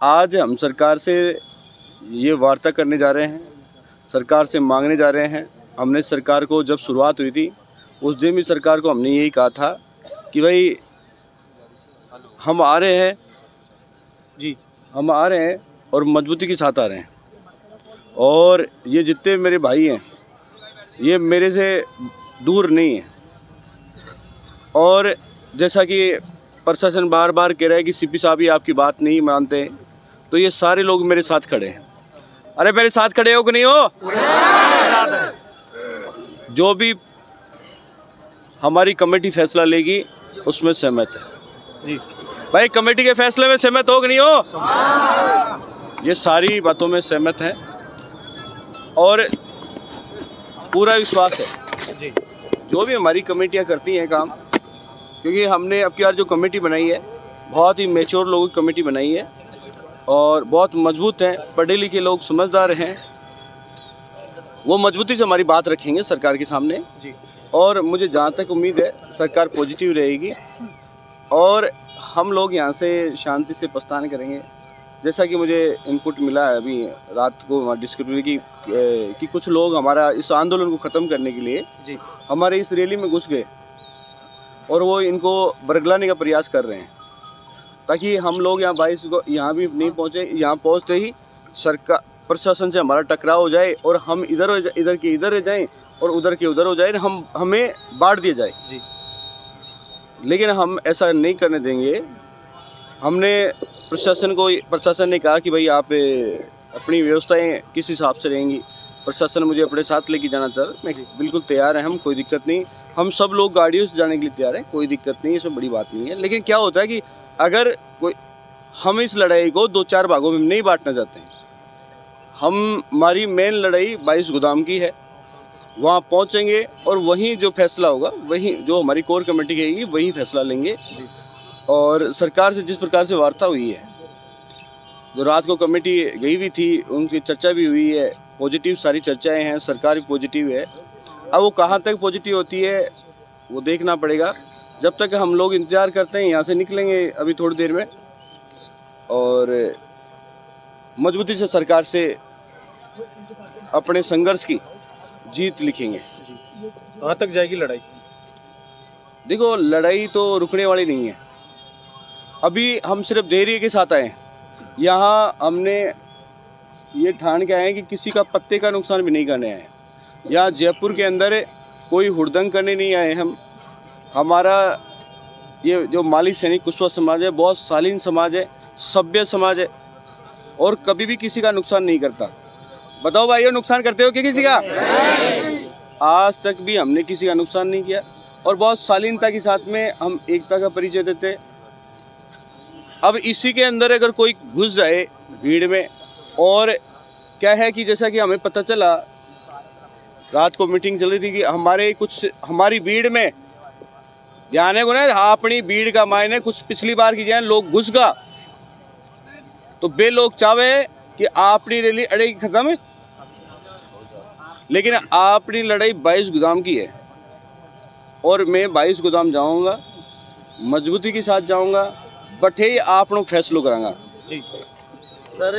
आज हम सरकार से ये वार्ता करने जा रहे हैं, सरकार से मांगने जा रहे हैं। हमने सरकार को जब शुरुआत हुई थी उस दिन भी सरकार को हमने यही कहा था कि भाई हम आ रहे हैं जी, हम आ रहे हैं और मजबूती के साथ आ रहे हैं। और ये जितने मेरे भाई हैं ये मेरे से दूर नहीं हैं। और जैसा कि प्रशासन बार बार कह रहा है कि सीपी साहब ही आपकी बात नहीं मानते, तो ये सारे लोग मेरे साथ खड़े हैं। अरे मेरे साथ खड़े हो कि नहीं हो? जो भी हमारी कमेटी फैसला लेगी उसमें सहमत है जी। भाई कमेटी के फैसले में सहमत हो कि नहीं हो? ये सारी बातों में सहमत है और पूरा विश्वास है जी। जो भी हमारी कमेटियां करती हैं काम, क्योंकि हमने अब की बार जो कमेटी बनाई है बहुत ही मैच्योर लोगों की कमेटी बनाई है और बहुत मजबूत हैं, पढ़े लिखे लोग, समझदार हैं। वो मजबूती से हमारी बात रखेंगे सरकार के सामने जी। और मुझे जहाँ तक उम्मीद है सरकार पॉजिटिव रहेगी और हम लोग यहाँ से शांति से प्रस्थान करेंगे। जैसा कि मुझे इनपुट मिला है अभी रात को डिस्कस हुई कि कुछ लोग हमारा इस आंदोलन को ख़त्म करने के लिए जी हमारे इस रैली में घुस गए और वो इनको बरगलाने का प्रयास कर रहे हैं ताकि हम लोग यहाँ 22 को यहाँ भी नहीं पहुँचे। यहाँ पहुँचते ही सरकार प्रशासन से हमारा टकराव हो जाए और हम इधर के इधर रह जाएं और उधर के उधर हो जाए, हमें बांट दिया जाए जी। लेकिन हम ऐसा नहीं करने देंगे। हमने प्रशासन ने कहा कि भाई आप अपनी व्यवस्थाएं किस हिसाब से रहेंगी। प्रशासन मुझे अपने साथ लेके जाना चाहता, मैं बिल्कुल तैयार है, हम कोई दिक्कत नहीं। हम सब लोग गाड़ियों से जाने के लिए तैयार हैं, कोई दिक्कत नहीं, इसमें बड़ी बात नहीं है। लेकिन क्या होता है कि अगर कोई हम इस लड़ाई को 2-4 भागों में नहीं बांटना चाहते हैं। हमारी मेन लड़ाई 22 गोदाम की है, वहाँ पहुँचेंगे और वहीं जो फैसला होगा, वहीं जो हमारी कोर कमेटी कहेगी वही फैसला लेंगे। और सरकार से जिस प्रकार से वार्ता हुई है, जो रात को कमेटी गई भी थी उनकी चर्चा भी हुई है, पॉजिटिव सारी चर्चाएं हैं, सरकार भी पॉजिटिव है। अब वो कहाँ तक पॉजिटिव होती है वो देखना पड़ेगा। जब तक हम लोग इंतज़ार करते हैं, यहाँ से निकलेंगे अभी थोड़ी देर में और मजबूती से सरकार से अपने संघर्ष की जीत लिखेंगे। कहाँ तक जाएगी लड़ाई? देखो लड़ाई तो रुकने वाली नहीं है। अभी हम सिर्फ धैर्य के साथ आए। यहाँ हमने ये ठान के आए हैं कि किसी का पत्ते का नुकसान भी नहीं करने आए। यहाँ जयपुर के अंदर कोई हुड़दंग करने नहीं आए हम। हमारा ये जो माली सैनिक कुशवा समाज है बहुत शालीन समाज है, सभ्य समाज है और कभी भी किसी का नुकसान नहीं करता। बताओ भाइयों, नुकसान करते हो क्या किसी का? आज तक भी हमने किसी का नुकसान नहीं किया और बहुत शालीनता के साथ में हम एकता का परिचय देते। अब इसी के अंदर अगर कोई घुस जाए भीड़ में, और क्या है कि जैसा कि हमें पता चला रात को मीटिंग चल रही थी कि हमारी भीड़ में ध्यान है को ना अपनी भीड़ का मायने कुछ पिछली बार की जाए लोग घुस गा तो बे लोग चाहे कि आपनी रैली अड़ेगी खत्म, लेकिन आपनी लड़ाई 22 गोदाम की है और मैं 22 गोदाम जाऊंगा, मजबूती के साथ जाऊंगा, बटे आप लोग फैसलो करांगा जी। सर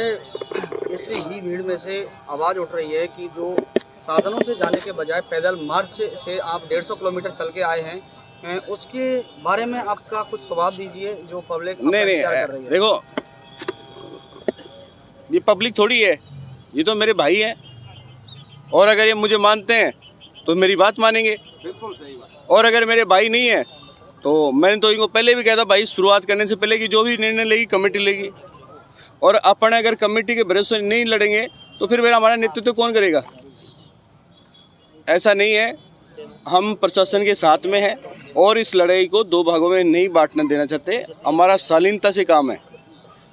इसी ही भीड़ में से आवाज़ उठ रही है कि जो साधनों से जाने के बजाय पैदल मार्च से आप 150 किलोमीटर चल के आए हैं, उसके बारे में आपका कुछ स्वभाव दीजिए जो पब्लिक नहीं कर रही है। देखो ये पब्लिक थोड़ी है, ये तो मेरे भाई हैं और अगर ये मुझे मानते हैं तो मेरी बात मानेंगे। बिल्कुल सही बात। और अगर मेरे भाई नहीं है तो मैंने तो इनको पहले भी कहा था भाई शुरुआत करने से पहले कि जो भी निर्णय लेगी कमेटी लेगी और अपन अगर कमेटी के भरोसे नहीं लड़ेंगे तो फिर हमारा नेतृत्व कौन करेगा? ऐसा नहीं है, हम प्रशासन के साथ में हैं और इस लड़ाई को 2 भागों में नहीं बांटना देना चाहते। हमारा शालीनता से काम है,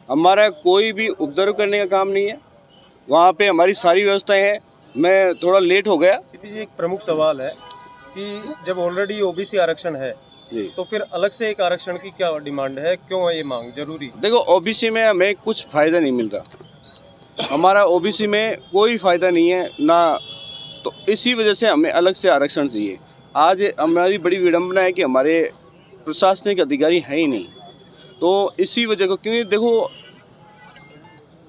हमारा कोई भी उपद्रव करने का काम नहीं है। वहाँ पे हमारी सारी व्यवस्थाएं हैं। मैं थोड़ा लेट हो गया। एक प्रमुख सवाल है कि जब ऑलरेडी ओबीसी आरक्षण है जी, तो फिर अलग से एक आरक्षण की क्या डिमांड है, क्यों है ये मांग जरूरी? देखो ओबीसी में हमें कुछ फ़ायदा नहीं मिलता, हमारा ओबीसी में कोई फ़ायदा नहीं है ना, तो इसी वजह से हमें अलग से आरक्षण चाहिए। आज हमारी बड़ी विडंबना है कि हमारे प्रशासनिक अधिकारी हैं ही नहीं, तो इसी वजह को, क्योंकि देखो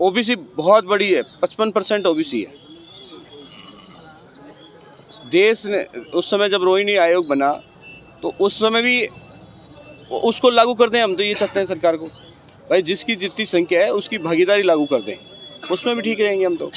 ओबीसी बहुत बड़ी है, 55% ओबीसी है। देश ने उस समय जब रोहिणी आयोग बना तो उस समय भी उसको लागू कर दें, हम तो ये चाहते हैं सरकार को, भाई जिसकी जितनी संख्या है उसकी भागीदारी लागू कर दें, उसमें भी ठीक रहेंगे हम तो।